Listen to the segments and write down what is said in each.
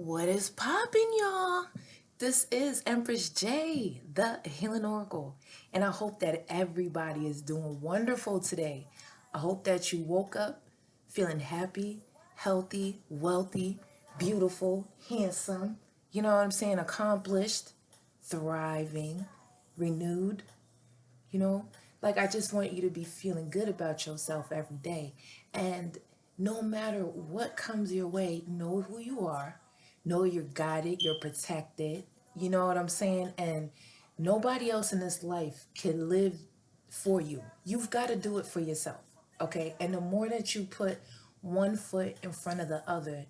What is poppin', y'all? This is Empress J, the Healing Oracle, and I hope that everybody is doing wonderful today. I hope that you woke up feeling happy, healthy, wealthy, beautiful, handsome, you know what I'm saying, accomplished, thriving, renewed, you know, like I just want you to be feeling good about yourself every day. And no matter what comes your way, know who you are, know you're guided, you're protected, you know what I'm saying? And nobody else in this life can live for you. You've got to do it for yourself. Okay. And the more that you put one foot in front of the other,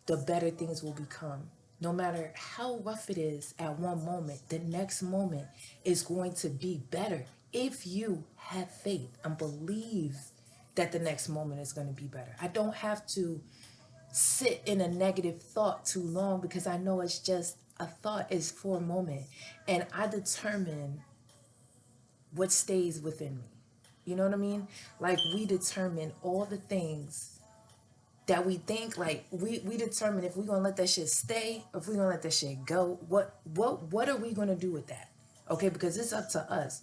the better things will become. No matter how rough it is at one moment, the next moment is going to be better if you have faith and believe that the next moment is going to be better. I don't have to sit in a negative thought too long because I know it's just a thought is for a moment, and I determine what stays within me. You know what I mean? Like we determine all the things that we think, like we determine if we're gonna let that shit stay or if we're gonna let that shit go. What are we gonna do with that? Okay, because it's up to us.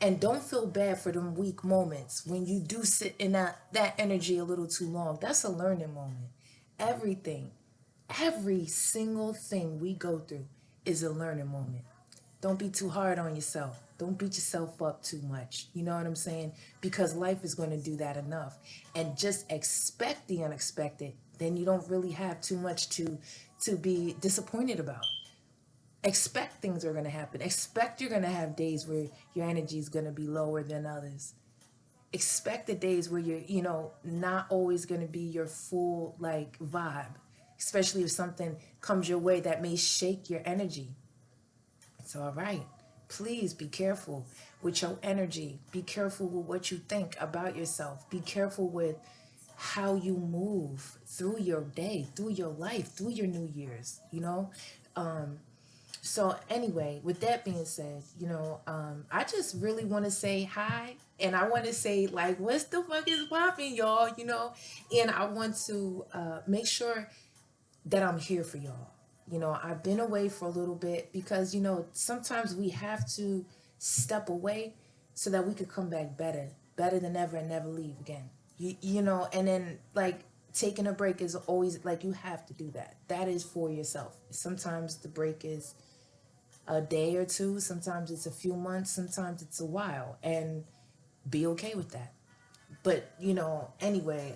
And don't feel bad for them weak moments when you do sit in that energy a little too long. That's a learning moment. Everything, every single thing we go through is a learning moment. Don't be too hard on yourself. Don't beat yourself up too much. You know what I'm saying? Because life is going to do that enough. And just expect the unexpected. Then you don't really have too much to be disappointed about. Expect things are going to happen. Expect you're going to have days where your energy is going to be lower than others. Expect the days where you're, not always going to be your full like vibe, especially if something comes your way that may shake your energy. It's all right. Please be careful with your energy. Be careful with what you think about yourself. Be careful with how you move through your day, through your life, through your New Year's, So, anyway, with that being said, I just really want to say hi. And I want to say, like, what's the fuck is popping, y'all? And I want to make sure that I'm here for y'all. I've been away for a little bit because, sometimes we have to step away so that we could come back better than ever and never leave again. And then like taking a break is always like you have to do that. That is for yourself. Sometimes the break is a day or two, sometimes it's a few months, sometimes it's a while, and be okay with that. But, anyway,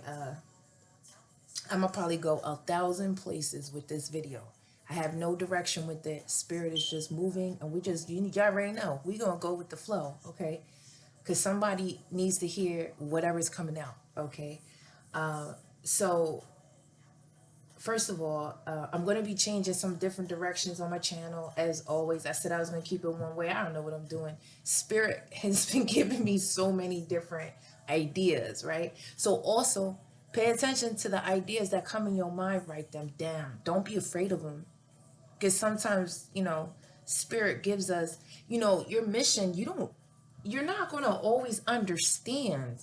I'm gonna probably go 1,000 places with this video. I have no direction with it. Spirit is just moving, and y'all already know we gonna go with the flow, okay? Because somebody needs to hear whatever's coming out, okay? So first of all, I'm going to be changing some different directions on my channel. As always, I said I was going to keep it one way. I don't know what I'm doing. Spirit has been giving me so many different ideas, right? So also pay attention to the ideas that come in your mind. Write them down. Don't be afraid of them. Because sometimes, Spirit gives us, your mission. You're not going to always understand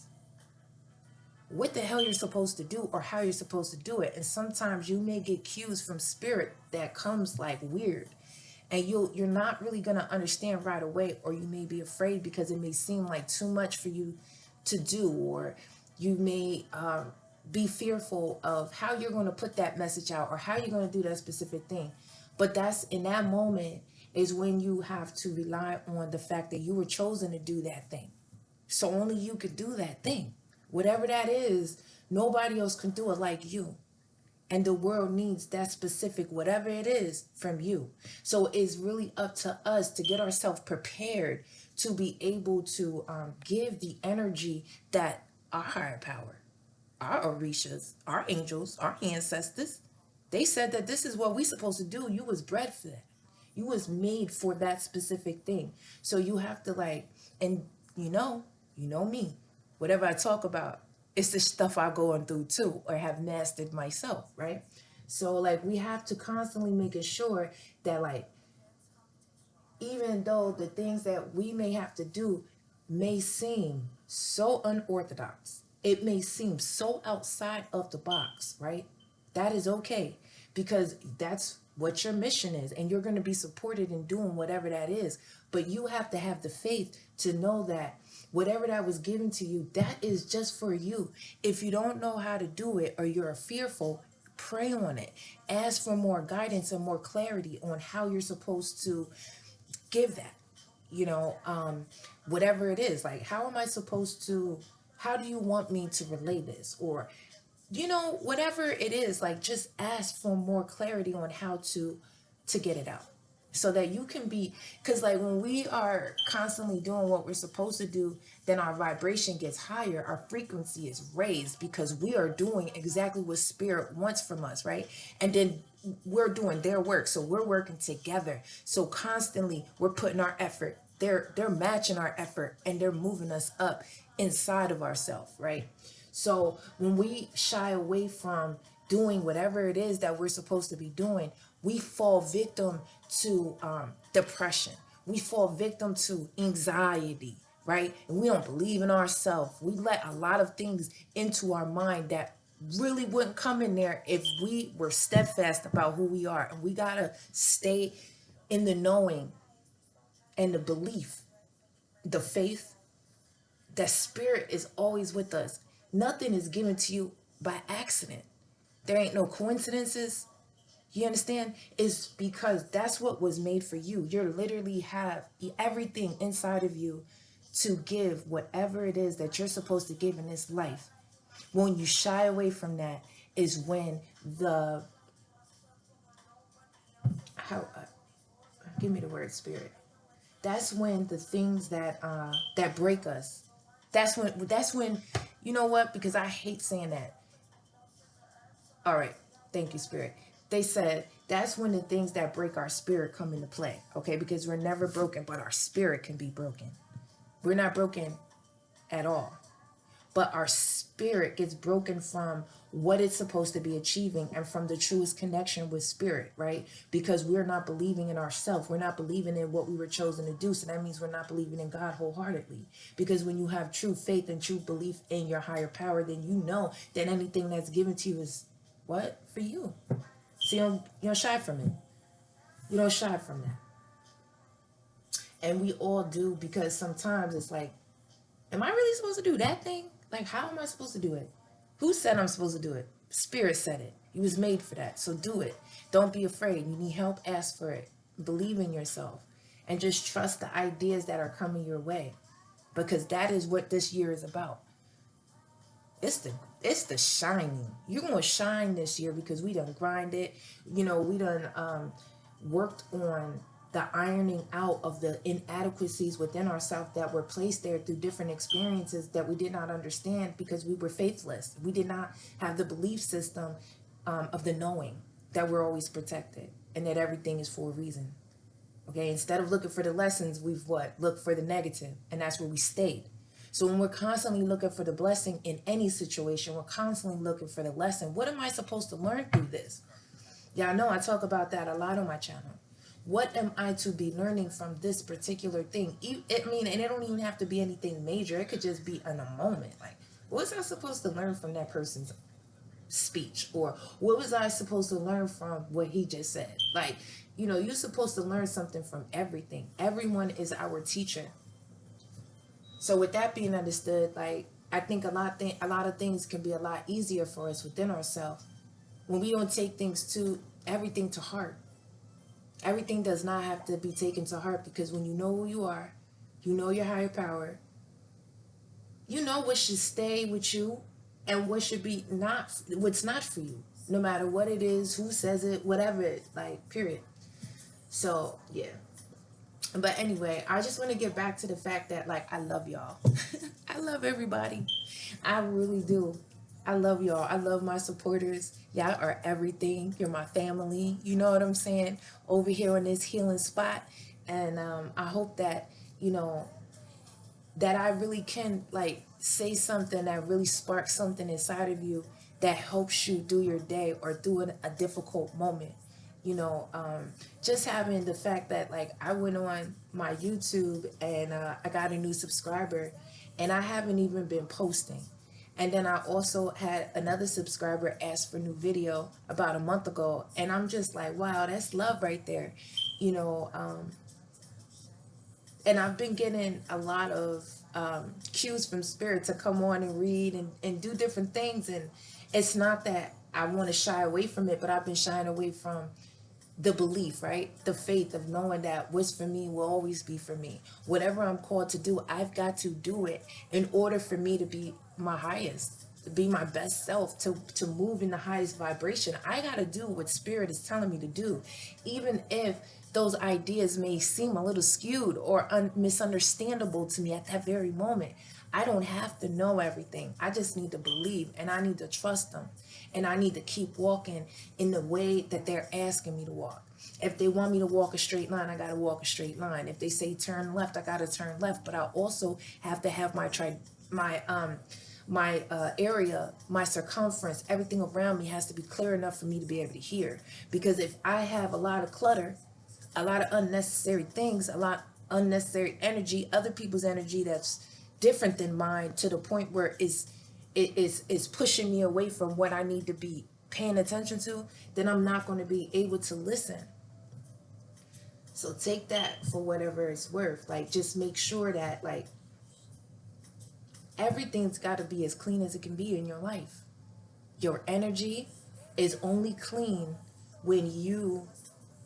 what the hell you're supposed to do or how you're supposed to do it. And sometimes you may get cues from spirit that comes like weird, and you're not really going to understand right away, or you may be afraid because it may seem like too much for you to do, or you may be fearful of how you're going to put that message out or how you're going to do that specific thing. But that's in that moment is when you have to rely on the fact that you were chosen to do that thing. So only you could do that thing. Whatever that is, nobody else can do it like you. And the world needs that specific, whatever it is, from you. So it's really up to us to get ourselves prepared to be able to give the energy that our higher power, our Orishas, our angels, our ancestors, they said that this is what we supposed to do. You was bred for that. You was made for that specific thing. So you have to like, and me. Whatever I talk about, it's the stuff I'm going through too, or have mastered myself, right? So like we have to constantly making sure that like even though the things that we may have to do may seem so unorthodox, it may seem so outside of the box, right? That is okay because that's what your mission is, and you're going to be supported in doing whatever that is. But you have to have the faith to know that whatever that was given to you, that is just for you. If you don't know how to do it, or you're fearful, pray on it. Ask for more guidance and more clarity on how you're supposed to give that, you know, whatever it is. Like, how am I supposed to, how do you want me to relay this? Or, you know, whatever it is, like, just ask for more clarity on how to get it out, so that you can be, because like when we are constantly doing what we're supposed to do, then our vibration gets higher, our frequency is raised, because we are doing exactly what spirit wants from us, right? And then we're doing their work, so we're working together. So constantly we're putting our effort, they're matching our effort, and they're moving us up inside of ourselves, right? So when we shy away from doing whatever it is that we're supposed to be doing, we fall victim to depression. We fall victim to anxiety, right? And we don't believe in ourselves. We let a lot of things into our mind that really wouldn't come in there if we were steadfast about who we are. And we got to stay in the knowing and the belief, the faith that spirit is always with us. Nothing is given to you by accident. There ain't no coincidences. You understand? It's because that's what was made for you. You literally have everything inside of you to give whatever it is that you're supposed to give in this life. When you shy away from that is when the, how, give me the word, spirit. That's when the things that break us. That's when you know what? Because I hate saying that. All right. Thank you, spirit. They said that's when the things that break our spirit come into play. Okay, because we're never broken, but our spirit can be broken. We're not broken at all, but our spirit gets broken from what it's supposed to be achieving, and from the truest connection with spirit, right? Because we're not believing in ourselves. We're not believing in what we were chosen to do. So that means we're not believing in God wholeheartedly. Because when you have true faith and true belief in your higher power, then you know that anything that's given to you is what? For you. So you don't shy from it. You don't shy from that. And we all do, because sometimes it's like, am I really supposed to do that thing? Like, how am I supposed to do it? Who said I'm supposed to do it? Spirit said it. You was made for that. So do it. Don't be afraid. You need help, ask for it. Believe in yourself. And just trust the ideas that are coming your way. Because that is what this year is about. It's the shining. You're gonna shine this year because we done grinded. You know, we done worked on the ironing out of the inadequacies within ourselves that were placed there through different experiences that we did not understand because we were faithless. We did not have the belief system of the knowing that we're always protected and that everything is for a reason. Okay, instead of looking for the lessons, we've what? Looked for the negative, and that's where we stayed. So when we're constantly looking for the blessing in any situation, we're constantly looking for the lesson. What am I supposed to learn through this? Yeah, I know I talk about that a lot on my channel. What am I to be learning from this particular thing? I mean, and it don't even have to be anything major. It could just be in a moment. Like, what's I supposed to learn from that person's speech? Or what was I supposed to learn from what he just said? Like, you know, you're supposed to learn something from everything. Everyone is our teacher. So with that being understood, like, I think a lot of things can be a lot easier for us within ourselves when we don't take everything to heart. Everything does not have to be taken to heart, because when you know who you are, you know your higher power, you know what should stay with you and what should be what's not for you, no matter what it is, who says it, whatever it, like, period. So yeah. But anyway, I just want to get back to the fact that, like, I love y'all. I love everybody. I really do. I love y'all. I love my supporters. Y'all are everything. You're my family. You know what I'm saying? Over here in this healing spot. And I hope that, you know, that I really can, like, say something that really sparks something inside of you that helps you through your day or through a difficult moment. You know, just having the fact that, like, I went on my YouTube and I got a new subscriber, and I haven't even been posting. And then I also had another subscriber ask for new video about a month ago, and I'm just like, wow, that's love right there, you know. And I've been getting a lot of cues from spirit to come on and read and do different things, and it's not that I want to shy away from it, but I've been shying away from the belief, right? The faith of knowing that what's for me will always be for me. Whatever I'm called to do, I've got to do it in order for me to be my highest, to be my best self, to move in the highest vibration. I got to do what spirit is telling me to do, even if those ideas may seem a little skewed or misunderstandable to me at that very moment. I don't have to know everything. I just need to believe, and I need to trust them, and I need to keep walking in the way that they're asking me to walk. If they want me to walk a straight line, I got to walk a straight line. If they say turn left, I got to turn left. But I also have to have my area, my circumference, everything around me has to be clear enough for me to be able to hear. Because if I have a lot of clutter, a lot of unnecessary things, a lot unnecessary energy, other people's energy that's different than mine, to the point where it is pushing me away from what I need to be paying attention to, then I'm not going to be able to listen. So take that for whatever it's worth. Like, just make sure that, like, everything's got to be as clean as it can be in your life. Your energy is only clean when you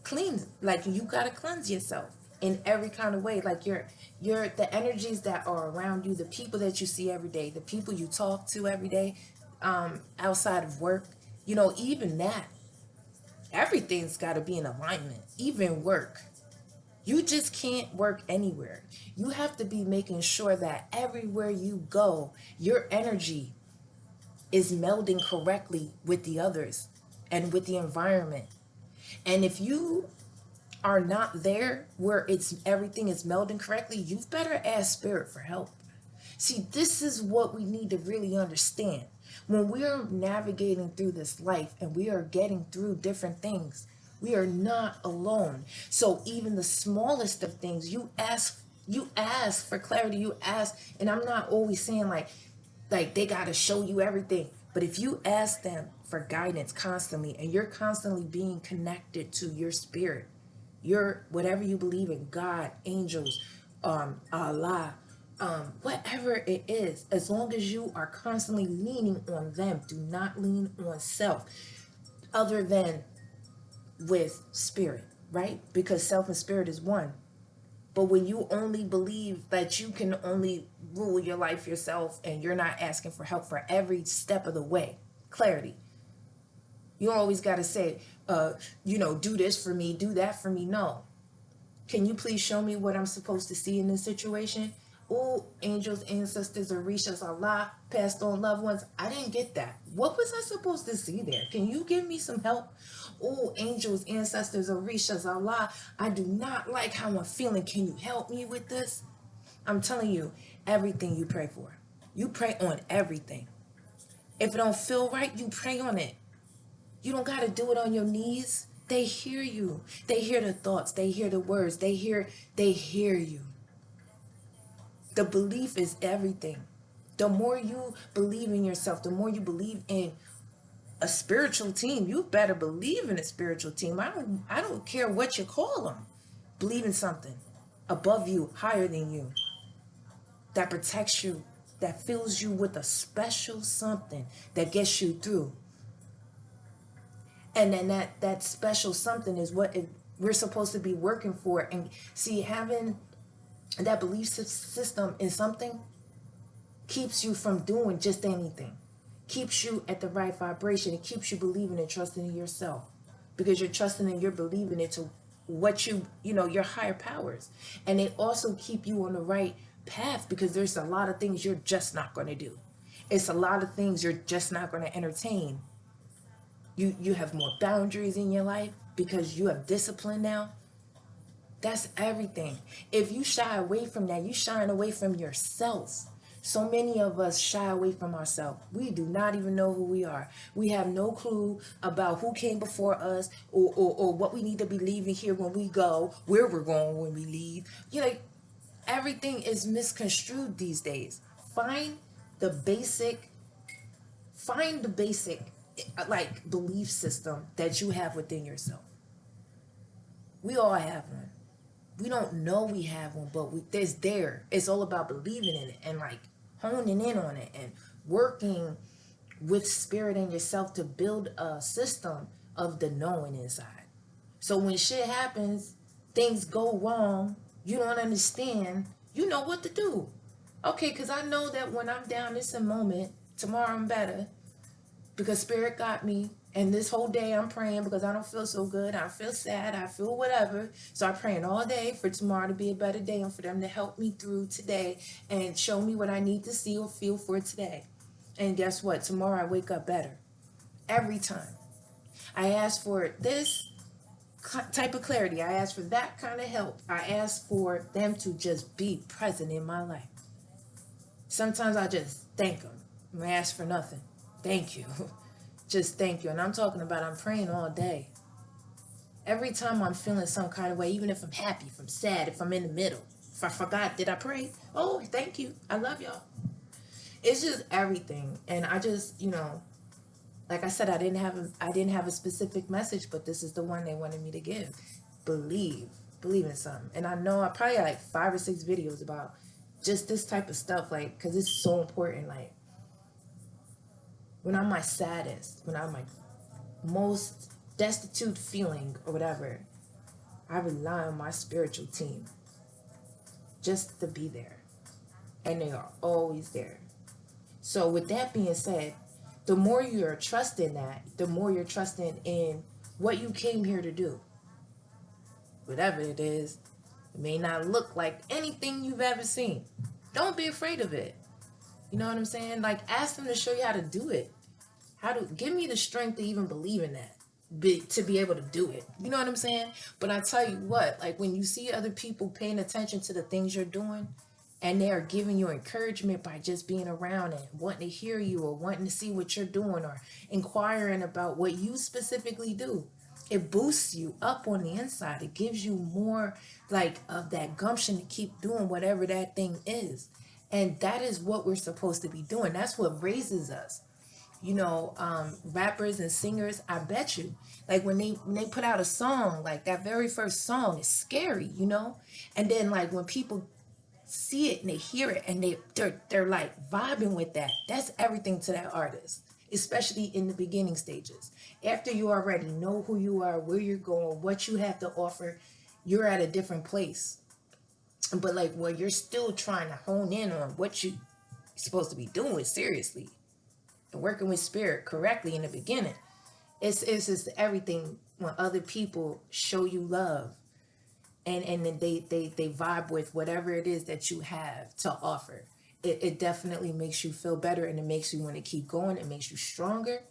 clean. Like, you got to cleanse yourself in every kind of way. Like, your the energies that are around you, the people that you see every day, the people you talk to every day, outside of work, even that, everything's got to be in alignment, even work. You just can't work anywhere. You have to be making sure that everywhere you go, your energy is melding correctly with the others and with the environment. And if you are not there where it's everything is melding correctly, you've better ask spirit for help. See, this is what we need to really understand. When we are navigating through this life and we are getting through different things, we are not alone. So even the smallest of things, you ask for clarity, you ask, and I'm not always saying like they got to show you everything. But if you ask them for guidance constantly, and you're constantly being connected to your spirit, your whatever you believe in, God, angels, Allah, whatever it is, as long as you are constantly leaning on them, do not lean on self, other than with spirit, right? Because self and spirit is one. But when you only believe that you can only rule your life yourself, and you're not asking for help for every step of the way, clarity. You always got to say, do this for me, do that for me. No. Can you please show me what I'm supposed to see in this situation? Oh, angels, ancestors, orishas, Allah, passed on loved ones. I didn't get that. What was I supposed to see there? Can you give me some help? Oh, angels, ancestors, orishas, Allah, I do not like how I'm feeling. Can you help me with this? I'm telling you, everything you pray for. You pray on everything. If it don't feel right, you pray on it. You don't got to do it on your knees. They hear you. They hear the thoughts. They hear the words. They hear you. The belief is everything. The more you believe in yourself, the more you believe in a spiritual team. You better believe in a spiritual team. I don't care what you call them. Believe in something above you, higher than you, that protects you, that fills you with a special something that gets you through. And then that special something is what we're supposed to be working for. And see, having that belief system in something keeps you from doing just anything, keeps you at the right vibration. It keeps you believing and trusting in yourself, because you're trusting and you're believing into what your higher powers. And they also keep you on the right path, because there's a lot of things you're just not going to do. It's a lot of things you're just not going to entertain. You have more boundaries in your life because you have discipline now. That's everything. If you shy away from that, you shying away from yourself. So many of us shy away from ourselves. We do not even know who we are. We have no clue about who came before us, or what we need to be leaving here when we go, where we're going when we leave. Everything is misconstrued these days. Find the basic find the basic like belief system that you have within yourself. We all have one. We don't know we have one, but there's there. It's all about believing in it and like honing in on it and working with spirit and yourself to build a system of the knowing inside. So when shit happens, things go wrong, you don't understand, you know what to do. Okay, because I know that when I'm down, it's a moment. Tomorrow I'm better because spirit got me. And this whole day I'm praying because I don't feel so good. I feel sad. I feel whatever. So I'm praying all day for tomorrow to be a better day and for them to help me through today and show me what I need to see or feel for today. And guess what? Tomorrow I wake up better. Every time. I ask for this type of clarity. I ask for that kind of help. I ask for them to just be present in my life. Sometimes I just thank them. I ask for nothing. Thank you. Just thank you. And I'm talking about I'm praying all day. Every time I'm feeling some kind of way, even if I'm happy, if I'm sad, if I'm in the middle, if I forgot, did I pray? Oh, thank you. I love y'all. It's just everything. And I just, like I said, I didn't have a specific message, but this is the one they wanted me to give. Believe. Believe in something. And I know I probably had like 5 or 6 videos about just this type of stuff, like, because it's so important. Like, when I'm my saddest, when I'm my most destitute feeling or whatever, I rely on my spiritual team just to be there. And they are always there. So with that being said, the more you're trusting that, the more you're trusting in what you came here to do. Whatever it is, it may not look like anything you've ever seen. Don't be afraid of it. You know what I'm saying? Like, ask them to show you how to do it. Give me the strength to even believe in that. To be able to do it. You know what I'm saying? But I tell you what, like when you see other people paying attention to the things you're doing and they are giving you encouragement by just being around and wanting to hear you or wanting to see what you're doing or inquiring about what you specifically do, it boosts you up on the inside. It gives you more like of that gumption to keep doing whatever that thing is. And that is what we're supposed to be doing. That's what raises us. Rappers and singers, I bet you, like when they put out a song, like that very first song is scary, and then like when people see it and they hear it and they're like vibing with that, that's everything to that artist, especially in the beginning stages. After you already know who you are, where you're going, what you have to offer, you're at a different place. But like where you're still trying to hone in on what you're supposed to be doing seriously and working with spirit correctly in the beginning. It's just everything when other people show you love and then they vibe with whatever it is that you have to offer. It definitely makes you feel better and it makes you want to keep going. It makes you stronger.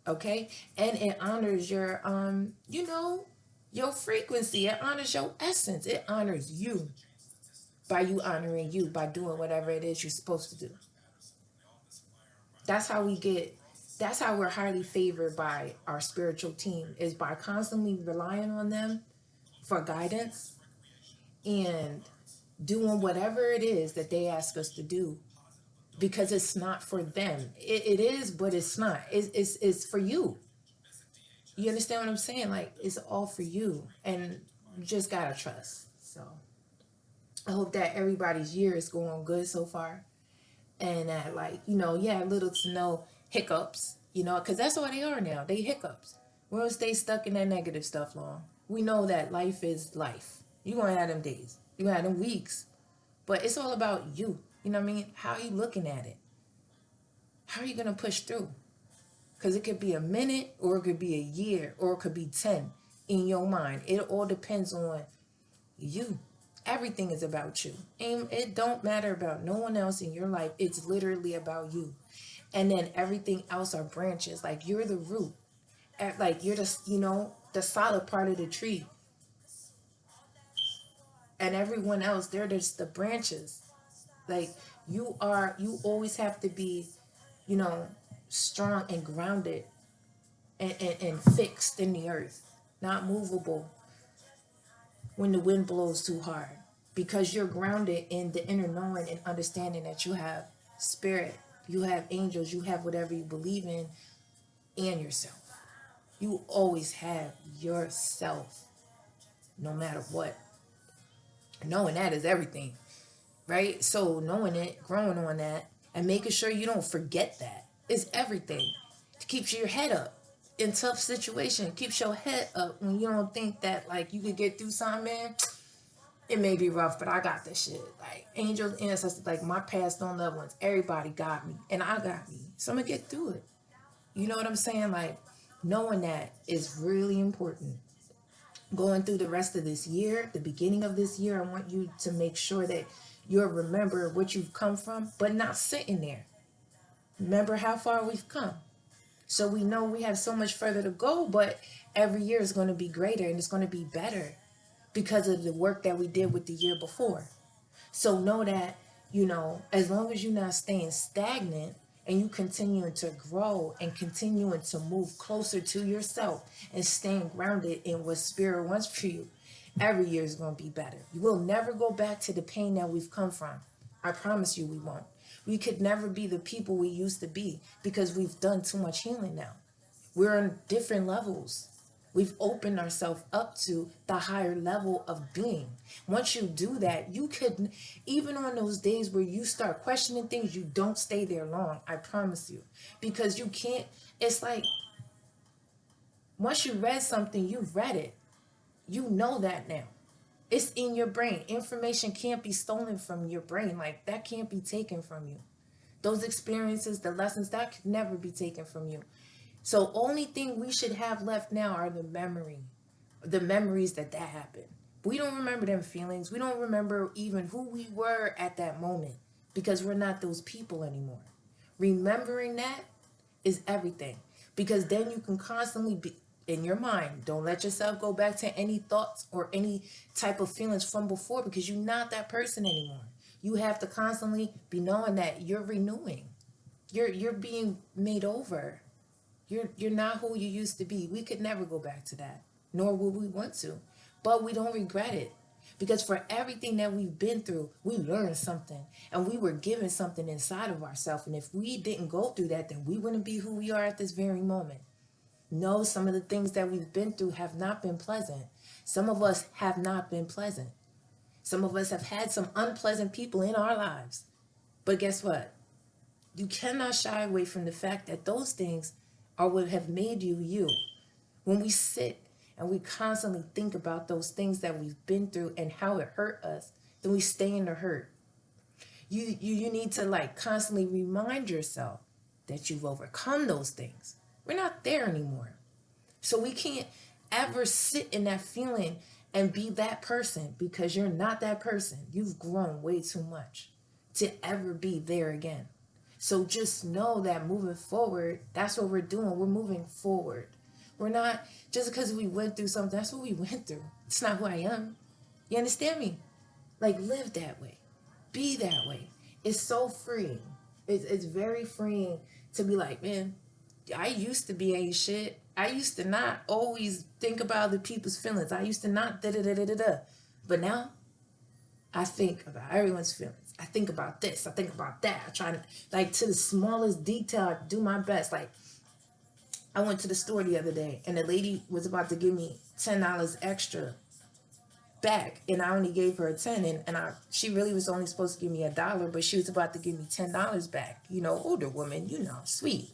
Okay. And it honors your your frequency. It honors your essence. It honors you by you honoring you by doing whatever it is you're supposed to do. That's how that's how we're highly favored by our spiritual team, is by constantly relying on them for guidance and doing whatever it is that they ask us to do, because it's not for them. It is, but it's not. It's for you. You understand what I'm saying? Like, it's all for you, and you just gotta trust. So I hope that everybody's year is going good so far, and that, like, little to no hiccups, because that's all they are now. They hiccups. We don't stay stuck in that negative stuff long. We know that life is life. You're gonna have them days. You're gonna have them weeks. But it's all about you. You know what I mean? How are you looking at it? How are you gonna push through? Because it could be a minute, or it could be a year, or it could be 10 in your mind. It all depends on you. Everything is about you. And it don't matter about no one else in your life. It's literally about you. And then everything else are branches. Like, you're the root. Like, you're the solid part of the tree. And everyone else, they're just the branches. Like, you always have to be, strong and grounded and fixed in the earth, not movable when the wind blows too hard, because you're grounded in the inner knowing and understanding that you have spirit You have angels, you have whatever you believe in, and yourself. You always have yourself, no matter what. Knowing that is everything, right? So knowing it, growing on that, and making sure you don't forget that is everything. It keeps your head up in tough situation. It keeps your head up when you don't think that like you could get through something, man. It may be rough, but I got this shit. Like angels, ancestors, like my past on loved ones, everybody got me, and I got me. So I'm gonna get through it. You know what I'm saying? Like knowing that is really important. Going through the rest of this year, the beginning of this year, I want you to make sure that you'll remember what you've come from, but not sitting there. Remember how far we've come. So we know we have so much further to go, but every year is going to be greater and it's going to be better because of the work that we did with the year before. So know that, as long as you're not staying stagnant and you continuing to grow and continuing to move closer to yourself and staying grounded in what spirit wants for you, every year is going to be better. You will never go back to the pain that we've come from. I promise you we won't. We could never be the people we used to be because we've done too much healing now. We're on different levels. We've opened ourselves up to the higher level of being. Once you do that, you could, even on those days where you start questioning things, you don't stay there long. I promise you. Because you can't, it's like, once you read something, you've read it. You know that now. It's in your brain. Information can't be stolen from your brain. Like, that can't be taken from you. Those experiences, the lessons, that could never be taken from you. So only thing we should have left now are the memories that happened. We don't remember them feelings. We don't remember even who we were at that moment because we're not those people anymore. Remembering that is everything because then you can constantly be in your mind. Don't let yourself go back to any thoughts or any type of feelings from before because you're not that person anymore. You have to constantly be knowing that you're renewing. You're being made over. You're not who you used to be. We could never go back to that, nor would we want to. But we don't regret it. Because for everything that we've been through, we learned something and we were given something inside of ourselves. And if we didn't go through that, then we wouldn't be who we are at this very moment. No, some of the things that we've been through have not been pleasant. Some of us have not been pleasant. Some of us have had some unpleasant people in our lives. But guess what? You cannot shy away from the fact that those things are what have made you you. When we sit and we constantly think about those things that we've been through and how it hurt us, then we stay in the hurt. You need to like constantly remind yourself that you've overcome those things. We're not there anymore. So we can't ever sit in that feeling and be that person because you're not that person. You've grown way too much to ever be there again. So just know that moving forward, that's what we're doing. We're moving forward. We're not, just because we went through something, that's what we went through. It's not who I am. You understand me? Like, live that way. Be that way. It's so freeing. It's very freeing to be like, man, I used to be ain't shit. I used to not always think about the people's feelings. I used to not da da da da da da. But now I think about everyone's feelings. I think about this. I think about that. I try to, like, to the smallest detail, I do my best. Like, I went to the store the other day, and the lady was about to give me $10 extra back, and I only gave her a 10, and she really was only supposed to give me $1, but she was about to give me $10 back. Older woman, sweet.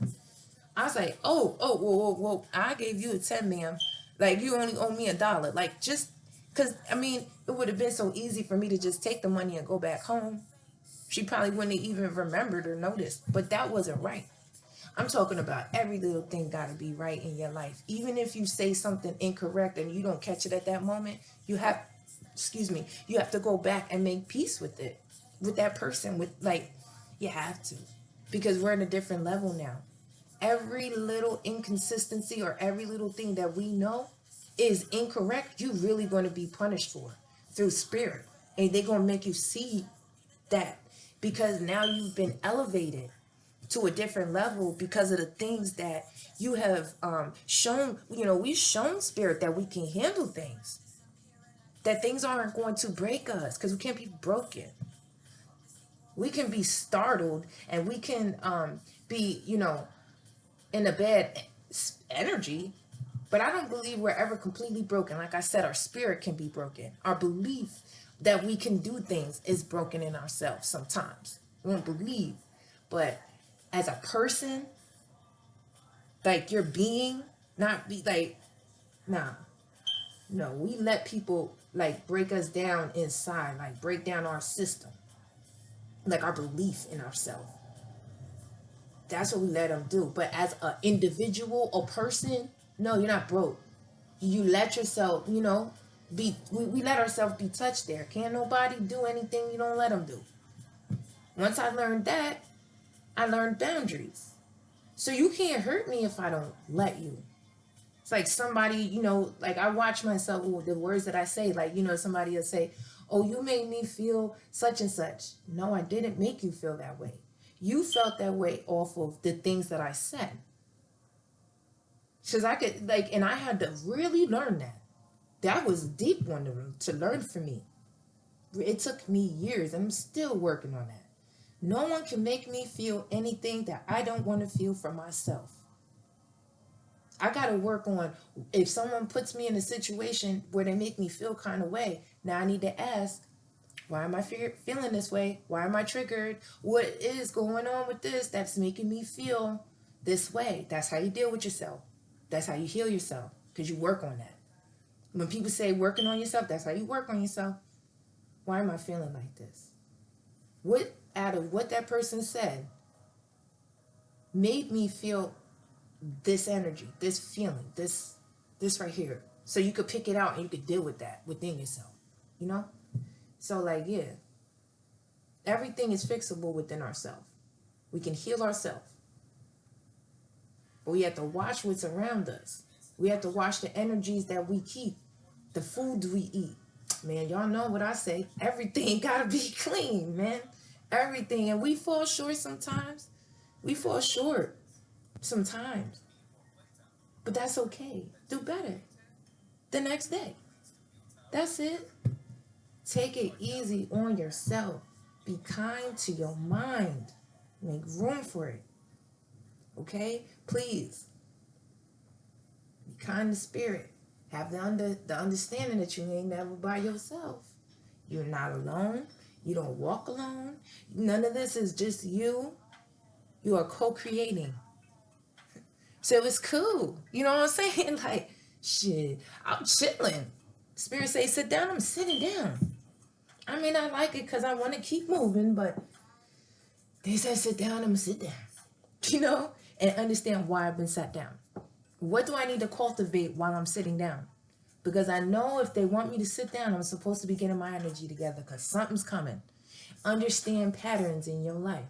I was like, oh, whoa, I gave you a 10, ma'am. Like, you only owe me $1. Like, just, because, I mean, it would have been so easy for me to just take the money and go back home. She probably wouldn't have even remembered or noticed, but that wasn't right. I'm talking about every little thing got to be right in your life. Even if you say something incorrect and you don't catch it at that moment, you have to go back and make peace with it, with that person, you have to, because we're in a different level now. Every little inconsistency or every little thing that we know is incorrect, you're really going to be punished for through spirit. And they're going to make you see that because now you've been elevated to a different level because of the things that you have shown. We've shown spirit that we can handle things, that things aren't going to break us because we can't be broken. We can be startled, and we can be, in a bad energy, but I don't believe we're ever completely broken. Like I said, our spirit can be broken. Our belief that we can do things is broken in ourselves sometimes. We don't believe. But as a person, like your being, not be like, nah, no, we let people like break us down inside, like break down our system, like our belief in ourselves. That's what we let them do. But as an individual or person, no, you're not broke. You let yourself, we let ourselves be touched there. Can't nobody do anything you don't let them do. Once I learned that, I learned boundaries. So you can't hurt me if I don't let you. It's like somebody, like I watch myself with the words that I say. Like, somebody will say, oh, you made me feel such and such. No, I didn't make you feel that way. You felt that way off of the things that I said. Because I could, like, and I had to really learn that. That was a deep one to learn for me. It took me years. I'm still working on that. No one can make me feel anything that I don't want to feel for myself. I got to work on, if someone puts me in a situation where they make me feel kind of way, now I need to ask, why am I feeling this way? Why am I triggered? What is going on with this that's making me feel this way? That's how you deal with yourself. That's how you heal yourself, because you work on that. When people say working on yourself, that's how you work on yourself. Why am I feeling like this? What out of what that person said made me feel this energy, this feeling, this right here? So you could pick it out and you could deal with that within yourself, you know? So like, yeah, everything is fixable within ourselves. We can heal ourselves. But we have to watch what's around us. We have to watch the energies that we keep, the foods we eat. Man, y'all know what I say. Everything gotta be clean, man. Everything. And we fall short sometimes. We fall short sometimes. But that's okay. Do better the next day. That's it. Take it easy on yourself. Be kind to your mind. Make room for it. Okay? Please. Be kind to spirit. Have the understanding that you ain't never by yourself. You're not alone. You don't walk alone. None of this is just you. You are co-creating. So it's cool. You know what I'm saying? Like, shit, I'm chilling. Spirit say sit down, I'm sitting down. I may not like it because I want to keep moving, but they said sit down, I'm gonna sit down. And understand why I've been sat down. What do I need to cultivate while I'm sitting down? Because I know if they want me to sit down, I'm supposed to be getting my energy together because something's coming. Understand patterns in your life.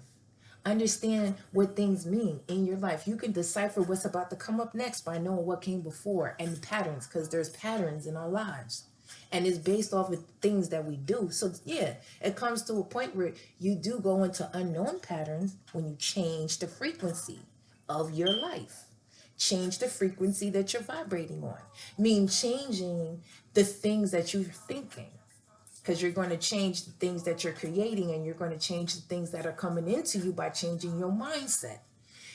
Understand what things mean in your life. You can decipher what's about to come up next by knowing what came before and the patterns, because there's patterns in our lives. And it's based off of things that we do. So yeah, it comes to a point where you do go into unknown patterns when you change the frequency of your life. Change the frequency that you're vibrating on. Mean changing the things that you're thinking. Because you're going to change the things that you're creating, and you're going to change the things that are coming into you by changing your mindset.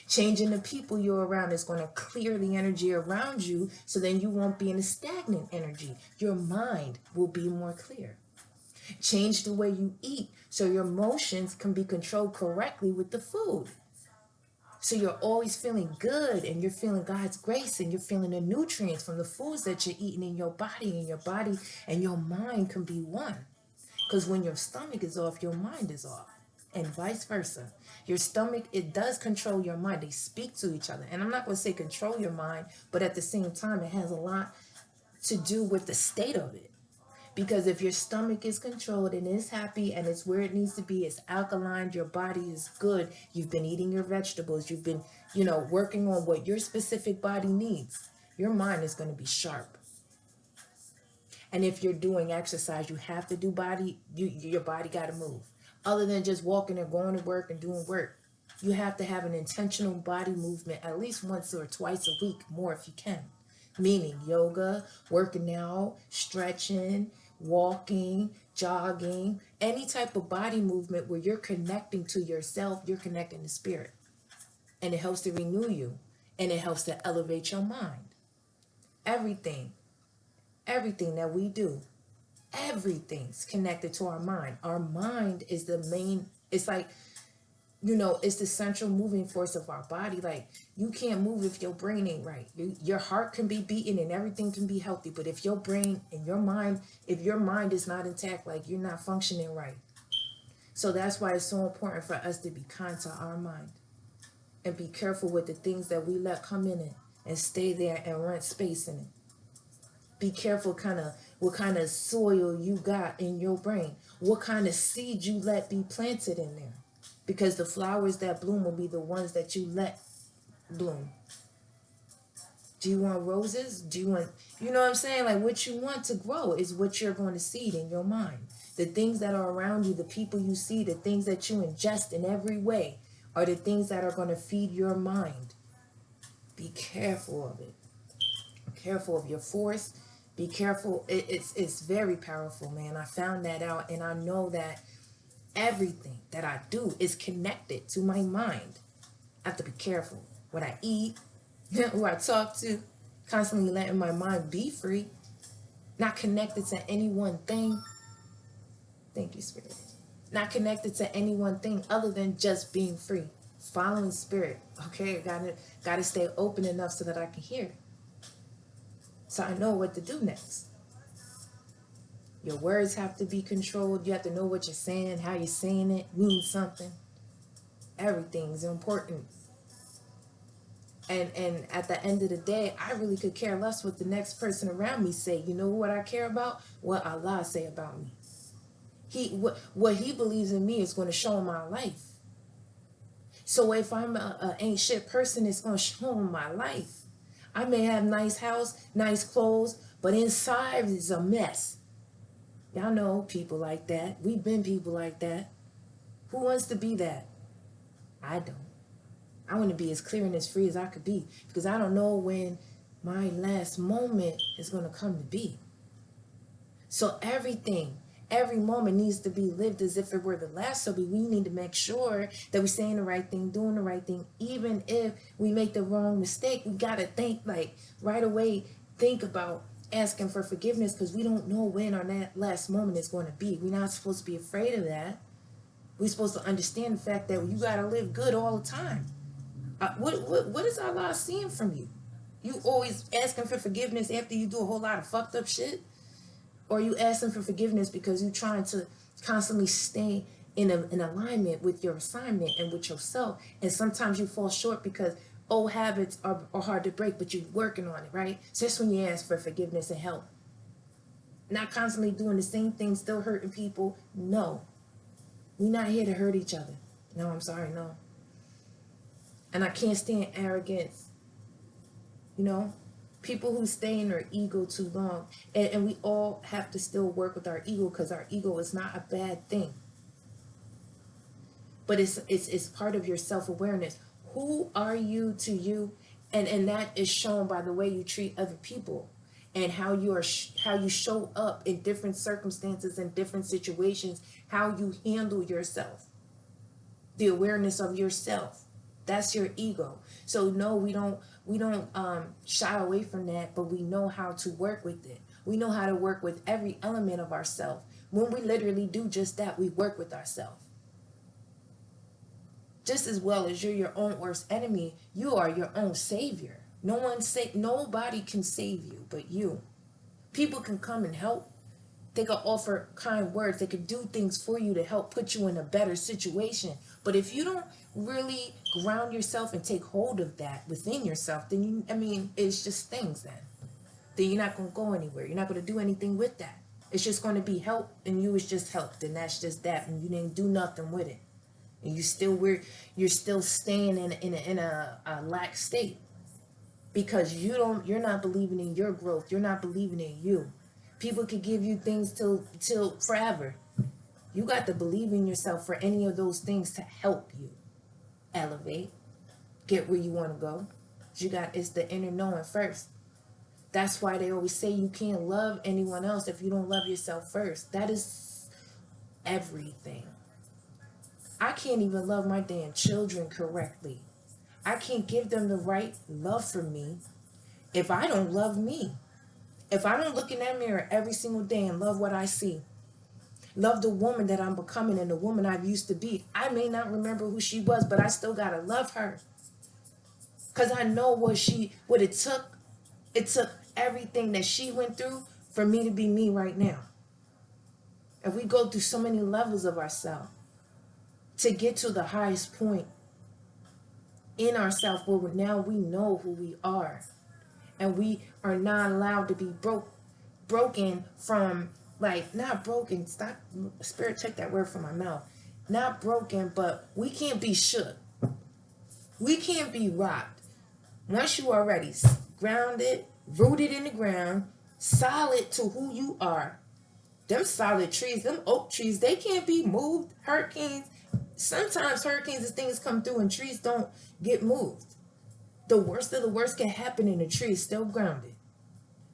Changing the people you're around is going to clear the energy around you, so then you won't be in a stagnant energy. Your mind will be more clear. Change the way you eat so your emotions can be controlled correctly with the food. So you're always feeling good, and you're feeling God's grace, and you're feeling the nutrients from the foods that you're eating in your body, and your mind can be one. Because when your stomach is off, your mind is off, and vice versa. Your stomach, it does control your mind. They speak to each other. And I'm not going to say control your mind, but at the same time, it has a lot to do with the state of it. Because if your stomach is controlled and it's happy and it's where it needs to be, it's alkaline, your body is good, you've been eating your vegetables, you've been, working on what your specific body needs, your mind is going to be sharp. And if you're doing exercise, you have to do your body got to move. Other than just walking and going to work and doing work, you have to have an intentional body movement at least once or twice a week, more if you can. Meaning yoga, working out, stretching, walking, jogging, any type of body movement where you're connecting to yourself, you're connecting to spirit. And it helps to renew you, and it helps to elevate your mind. Everything, everything that we do, everything's connected to our mind. Our mind is the main, it's like, it's the central moving force of our body. Like, you can't move if your brain ain't right. Your heart can be beating and everything can be healthy, but if your brain and your mind, if your mind is not intact, like, you're not functioning right. So that's why it's so important for us to be kind to our mind and be careful with the things that we let come in it and stay there and rent space in it. Be careful what kind of soil you got in your brain, what kind of seed you let be planted in there, because the flowers that bloom will be the ones that you let bloom. Do you want roses? Do you want, you know what I'm saying? Like, what you want to grow is what you're going to seed in your mind. The things that are around you, the people you see, the things that you ingest in every way are the things that are going to feed your mind. Be careful of it. Be careful of your force. Be careful. It's very powerful, man. I found that out, and I know that everything that I do is connected to my mind. I have to be careful what I eat, who I talk to, constantly letting my mind be free, not connected to any one thing. Thank you, Spirit. Not connected to any one thing other than just being free, following Spirit. Okay, gotta stay open enough so that I can hear it, so I know what to do next. Your words have to be controlled. You have to know what you're saying, how you're saying it means something. Everything's important. And at the end of the day, I really could care less what the next person around me say. You know what I care about? What Allah say about me. What he believes in me is going to show in my life. So if I'm a ain't shit person, it's going to show in my life. I may have nice house, nice clothes, but inside is a mess. Y'all know people like that. We've been people like that. Who wants to be that? I don't. I want to be as clear and as free as I could be, because I don't know when my last moment is going to come to be. So every moment needs to be lived as if it were the last. So we need to make sure that we're saying the right thing, doing the right thing. Even if we make the wrong mistake, we got to think, like, right away, think about asking for forgiveness, because we don't know when our last moment is going to be. We're not supposed to be afraid of that. We're supposed to understand the fact that you got to live good all the time. What is Allah seeing from you? You always asking for forgiveness after you do a whole lot of fucked up shit? Or you asking for forgiveness because you're trying to constantly stay in alignment with your assignment and with yourself? And sometimes you fall short because old habits are hard to break, but you're working on it, right? So that's when you ask for forgiveness and help. Not constantly doing the same thing, still hurting people. No. We're not here to hurt each other. No, I'm sorry, no. And I can't stand arrogance. People who stay in their ego too long. And we all have to still work with our ego, because our ego is not a bad thing. But it's part of your self-awareness. Who are you to you? And that is shown by the way you treat other people, and how you show up in different circumstances and different situations, how you handle yourself. The awareness of yourself. That's your ego. So no, we don't shy away from that, but we know how to work with it. We know how to work with every element of ourselves. When we literally do just that, we work with ourselves. Just as well as you're your own worst enemy, you are your own savior. Nobody can save you but you. People can come and help. They can offer kind words. They can do things for you to help put you in a better situation. But if you don't really ground yourself and take hold of that within yourself, then it's just things then. Then you're not going to go anywhere. You're not going to do anything with that. It's just going to be help, and you is just helped, and that's just that, and you didn't do nothing with it. And you're still staying in a lack state, because you're not believing in your growth. You're not believing in you. People could give you things till forever. You got to believe in yourself for any of those things to help you elevate, get where you want to go. It's the inner knowing first. That's why they always say you can't love anyone else if you don't love yourself first. That is everything. I can't even love my damn children correctly. I can't give them the right love for me if I don't love me. If I don't look in that mirror every single day and love what I see, love the woman that I'm becoming and the woman I used to be. I may not remember who she was, but I still gotta love her. Cause I know what it took. It took everything that she went through for me to be me right now. And we go through so many levels of ourselves to get to the highest point in ourselves where now we know who we are. And we are not allowed to be broken from, like, not broken, stop, spirit, take that word from my mouth. Not broken, but we can't be shook. We can't be rocked. Once you are already grounded, rooted in the ground, solid to who you are, them solid trees, them oak trees, they can't be moved. Hurricanes, sometimes hurricanes and things come through and trees don't get moved. The worst of the worst can happen and the tree is still grounded.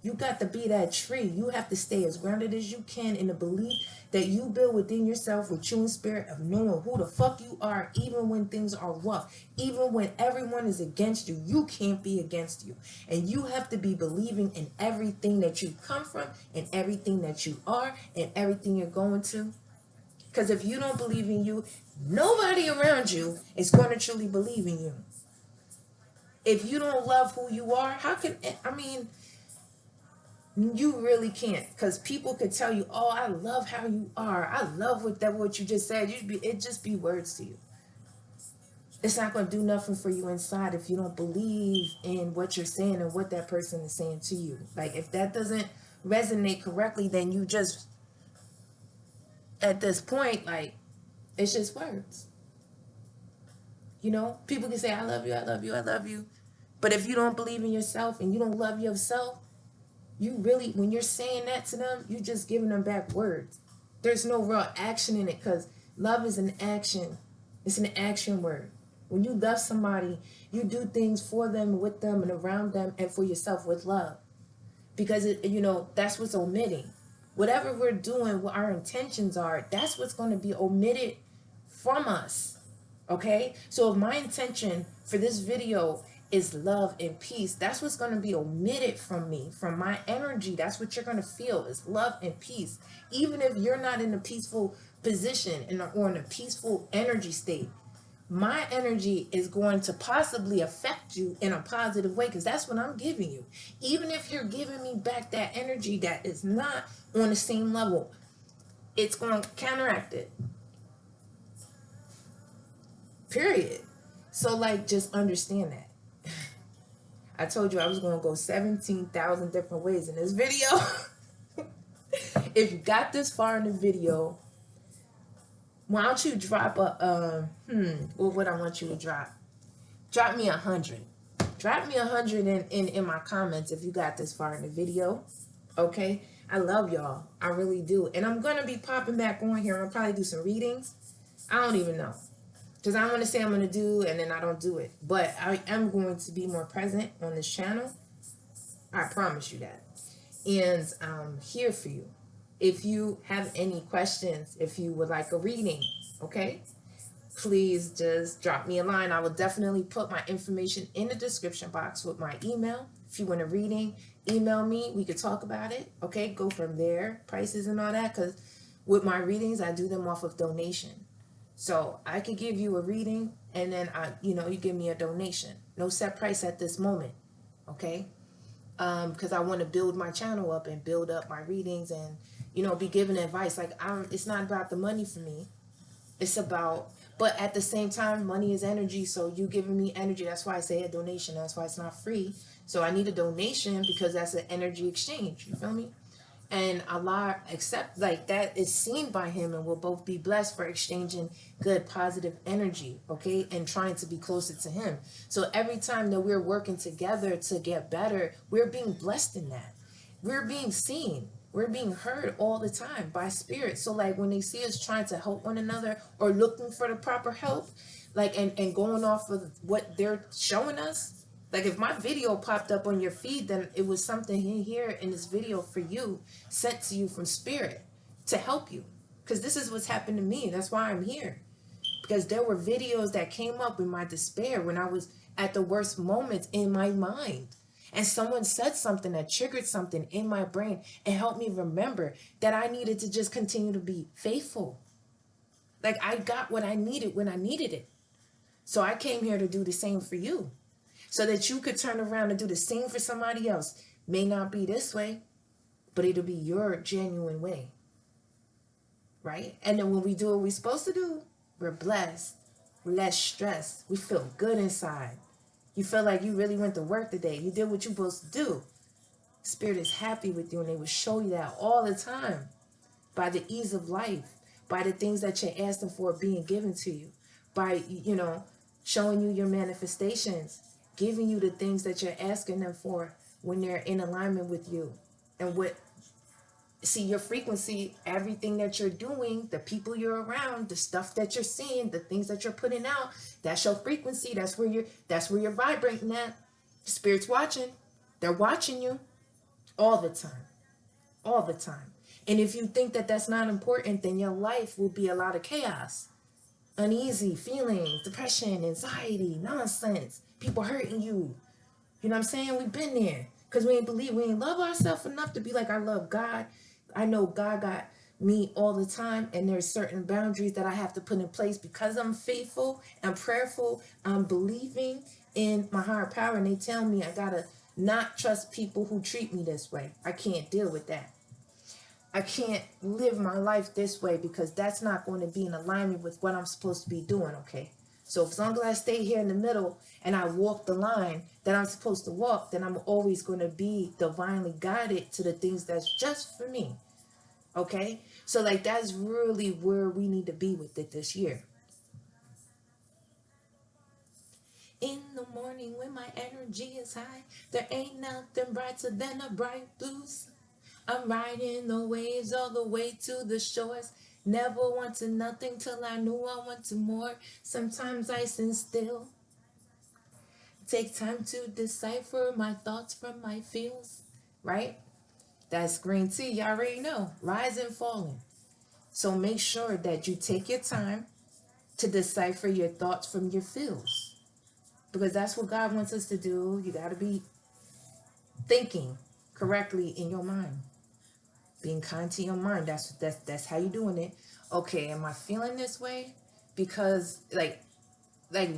You got to be that tree. You have to stay as grounded as you can in the belief that you build within yourself with you and spirit of knowing who the fuck you are, even when things are rough, even when everyone is against you. You can't be against you. And you have to be believing in everything that you come from and everything that you are and everything you're going to. Because if you don't believe in you, nobody around you is going to truly believe in you. If you don't love who you are, how can, I mean, you really can't, because people could tell you, oh, I love how you are. I love what you just said. It just be words to you. It's not going to do nothing for you inside if you don't believe in what you're saying and what that person is saying to you. Like, if that doesn't resonate correctly, then you just, at this point, like, it's just words. You know, people can say, I love you, I love you, I love you. But if you don't believe in yourself and you don't love yourself, you really, when you're saying that to them, you're just giving them back words. There's no real action in it, because love is an action. It's an action word. When you love somebody, you do things for them, with them, and around them, and for yourself with love. Because, that's what's omitting. Whatever we're doing, what our intentions are, that's what's going to be omitted from us. Okay? So if my intention for this video is love and peace, that's what's going to be omitted from me, from my energy. That's what you're going to feel, is love and peace. Even if you're not in a peaceful position or in a peaceful energy state, my energy is going to possibly affect you in a positive way, because that's what I'm giving you. Even if you're giving me back that energy that is not on the same level, it's going to counteract it. Period. So, like, just understand that. I told you I was going to go 17,000 different ways in this video. If you got this far in the video, why don't you drop what would I want you to drop? Drop me 100. Drop me 100 in my comments if you got this far in the video. Okay? I love y'all. I really do. And I'm going to be popping back on here. I'll probably do some readings. I don't even know. Because I want to say I'm going to do, and then I don't do it. But I am going to be more present on this channel. I promise you that. And I'm here for you. If you have any questions, if you would like a reading, okay, please just drop me a line. I will definitely put my information in the description box with my email. If you want a reading, email me. We could talk about it. Okay, go from there. Prices and all that. Because with my readings, I do them off of donation. So I could give you a reading, and then you give me a donation. No set price at this moment, okay? Because I want to build my channel up and build up my readings, and be giving advice. Like, it's not about the money for me. It's about, but at the same time, money is energy. So you giving me energy. That's why I say a donation. That's why it's not free. So I need a donation, because that's an energy exchange. You feel me? And Allah accept, like, that is seen by him, and we'll both be blessed for exchanging good, positive energy, okay, and trying to be closer to him. So every time that we're working together to get better, we're being blessed in that. We're being seen. We're being heard all the time by spirit. So, like, when they see us trying to help one another or looking for the proper help, like, and going off of what they're showing us, like, if my video popped up on your feed, then it was something in here in this video for you, sent to you from spirit to help you. Because this is what's happened to me. That's why I'm here. Because there were videos that came up in my despair when I was at the worst moments in my mind. And someone said something that triggered something in my brain and helped me remember that I needed to just continue to be faithful. Like I got what I needed when I needed it. So I came here to do the same for you. So that you could turn around and do the same for somebody else. May not be this way, but it'll be your genuine way. Right? And then when we do what we're supposed to do, we're blessed. We're less stressed. We feel good inside. You feel like you really went to work today. You did what you're supposed to do. Spirit is happy with you, and they will show you that all the time by the ease of life, by the things that you're asking for being given to you, by, showing you your manifestations, giving you the things that you're asking them for when they're in alignment with you. And see your frequency, everything that you're doing, the people you're around, the stuff that you're seeing, the things that you're putting out, that's your frequency. That's where you're vibrating at. Spirit's watching. They're watching you all the time. All the time. And if you think that that's not important, then your life will be a lot of chaos, uneasy feelings, depression, anxiety, nonsense, people hurting you. You know what I'm saying? We've been there because we ain't love ourselves enough to be like, I love God. I know God got me all the time, and there's certain boundaries that I have to put in place because I'm faithful, I'm prayerful, I'm believing in my higher power, and they tell me I gotta not trust people who treat me this way. I can't deal with that. I can't live my life this way because that's not going to be in alignment with what I'm supposed to be doing, okay? So as long as I stay here in the middle and I walk the line that I'm supposed to walk, then I'm always going to be divinely guided to the things that's just for me, okay? So like that's really where we need to be with it this year. In the morning when my energy is high, there ain't nothing brighter than a bright blue sky. I'm riding the waves all the way to the shores. Never wanted nothing till I knew I wanted more. Sometimes I sit still. Take time to decipher my thoughts from my feels. Right? That's green tea. You already know. Rising, falling. So make sure that you take your time to decipher your thoughts from your feels. Because that's what God wants us to do. You got to be thinking correctly in your mind. Being kind to your mind. That's how you doing it. Okay, am I feeling this way? Because like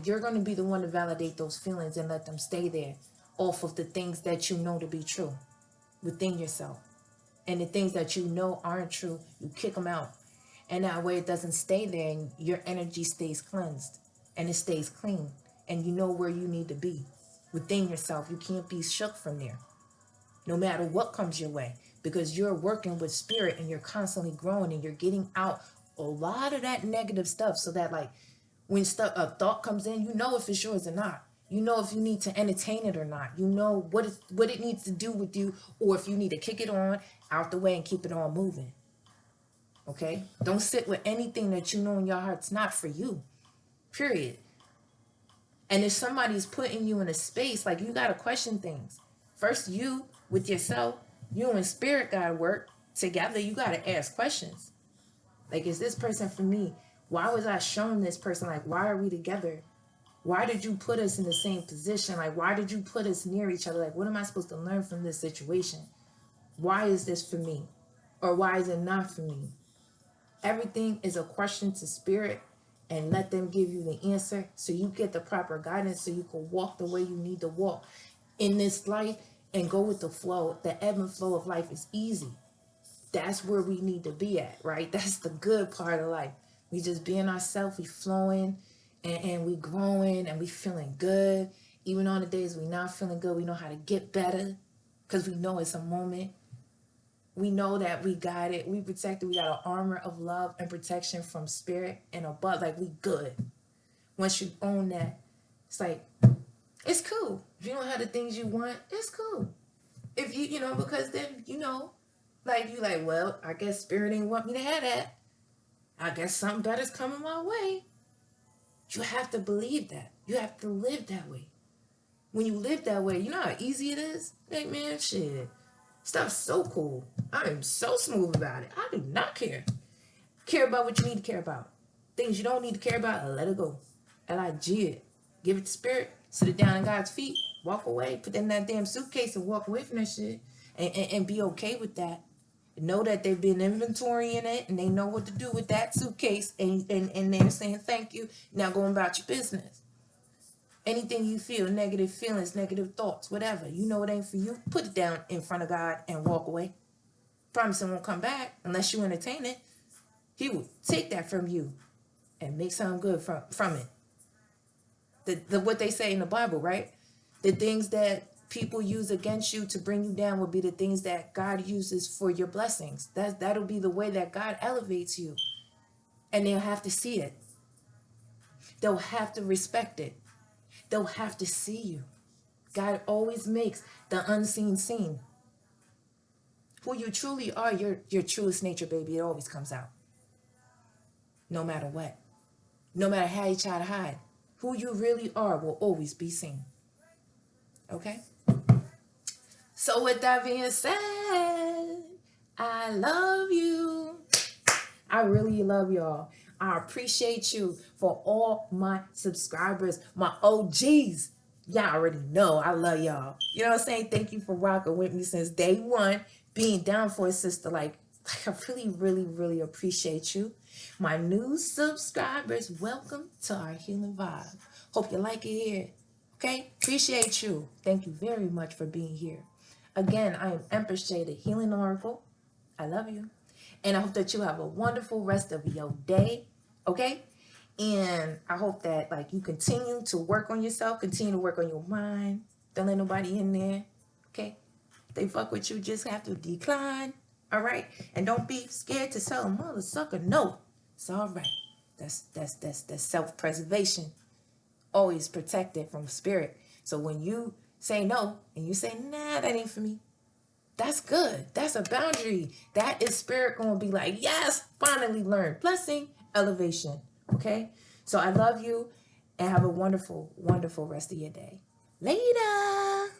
you're gonna be the one to validate those feelings and let them stay there off of the things that you know to be true within yourself. And the things that you know aren't true, you kick them out. And that way it doesn't stay there and your energy stays cleansed and it stays clean. And you know where you need to be within yourself. You can't be shook from there, no matter what comes your way. Because you're working with spirit and you're constantly growing and you're getting out a lot of that negative stuff so that like when a thought comes in, you know if it's yours or not. You know if you need to entertain it or not. You know what it needs to do with you, or if you need to kick it on out the way and keep it on moving. Okay? Don't sit with anything that you know in your heart's not for you. Period. And if somebody's putting you in a space, like you got to question things. First, you with yourself. You and spirit gotta work together. You gotta ask questions. Like, is this person for me? Why was I shown this person? Like, why are we together? Why did you put us in the same position? Like, why did you put us near each other? Like, what am I supposed to learn from this situation? Why is this for me? Or why is it not for me? Everything is a question to spirit, and let them give you the answer so you get the proper guidance so you can walk the way you need to walk in this life and go with the flow. The ebb and flow of life is easy. That's where we need to be at, right? That's the good part of life. We just being ourselves, we flowing and we growing and we feeling good. Even on the days we not feeling good, we know how to get better because we know it's a moment. We know that we got it. We protected. We got an armor of love and protection from spirit and above. Like, we good. Once you own that, it's like, it's cool. If you don't have the things you want, it's cool. If you know, because then, like, you like, well, I guess spirit didn't want me to have that. I guess something better's coming my way. You have to believe that. You have to live that way. When you live that way, you know how easy it is? Like, man, shit. Stuff's so cool. I am so smooth about it. I do not care. Care about what you need to care about. Things you don't need to care about, let it go. L-I-G it. Give it to spirit. Sit it down in God's feet. Walk away. Put it in that damn suitcase and walk away from that shit. And be okay with that. Know that they've been inventorying it and they know what to do with that suitcase. And they're saying thank you. Now going about your business. Anything you feel, negative feelings, negative thoughts, whatever, you know it ain't for you, put it down in front of God and walk away. Promise it won't come back unless you entertain it. He will take that from you and make something good from it. The what they say in the Bible, right? The things that people use against you to bring you down will be the things that God uses for your blessings. That'll be the way that God elevates you. And they'll have to see it. They'll have to respect it. They'll have to see you. God always makes the unseen seen. Who you truly are, your truest nature, baby, it always comes out. No matter what. No matter how you try to hide. Who you really are will always be seen. Okay? So with that being said, I love you. I really love y'all. I appreciate you for all my subscribers, my OGs. Y'all already know I love y'all. You know what I'm saying? Thank you for rocking with me since day one, being down for a sister. Like I really, really, really appreciate you. My new subscribers, welcome to our healing vibe. Hope you like it here. Okay? Appreciate you. Thank you very much for being here. Again, I am Empress J, the Healing Oracle. I love you. And I hope that you have a wonderful rest of your day. Okay? And I hope that like you continue to work on yourself, continue to work on your mind. Don't let nobody in there. Okay? If they fuck with you, just have to decline. All right? And don't be scared to tell a mother sucker no. It's all right. That's self-preservation. Always protected from spirit. So when you say no and you say, nah, that ain't for me, that's good. That's a boundary. That is spirit going to be like, yes, finally learned. Blessing, elevation. Okay? So I love you and have a wonderful, wonderful rest of your day. Later.